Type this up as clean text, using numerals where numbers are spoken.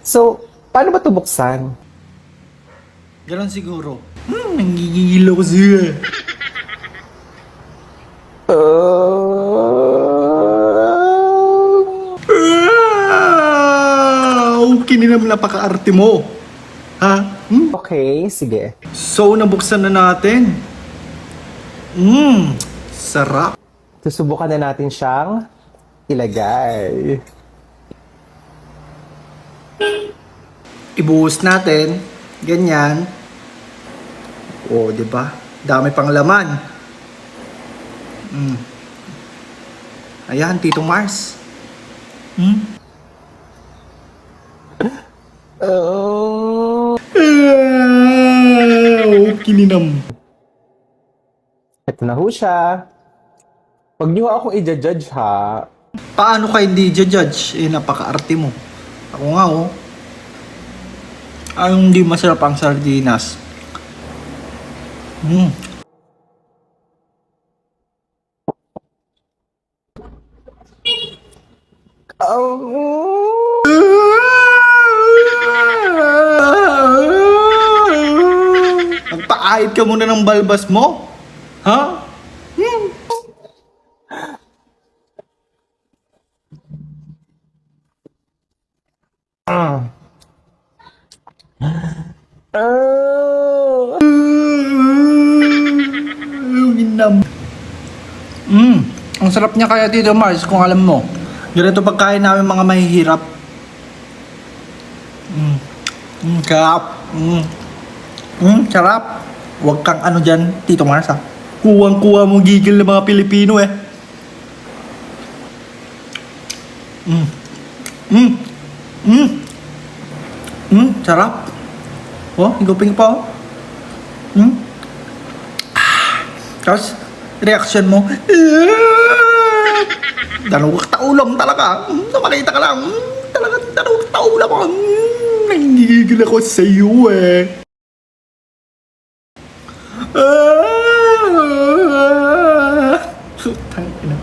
So, paano ba ito buksan? Ganon siguro. Nanggigigil ako siya. Kininam napaka-arte mo. Ha? Okay, sige. So, nabuksan na natin. Sarap. Susubukan na natin siyang ilagay. Ibuhos natin. Ganyan. O, di ba? Dami pang laman. Ayan, Tito Mars. Kininam. Ito na ho siya. Huwag niyo akong i-judge ha. Paano ka hindi judge? Napaka-arte mo. Ako nga, oh. Anong hindi masarap ang sardinas? Nagpaahit ka muna ng balbas mo? Ha? Ginam. Ang sarap niya kaya Tito Mars kung alam mo. Ganito pagkain namin mga mahihirap. Sarap. Sarap. Huwag kang ano dyan, Tito Mars ha. Kuwang-kuwa mo gigil ng mga Pilipino eh. Sarap. Oh, higupin pa oh. Tapos, reaction mo. Dalawang taulam talaga. Makita ka lang. Talagang dalawang taulam ako. Nanggigil ako sa iyo eh. Tangina.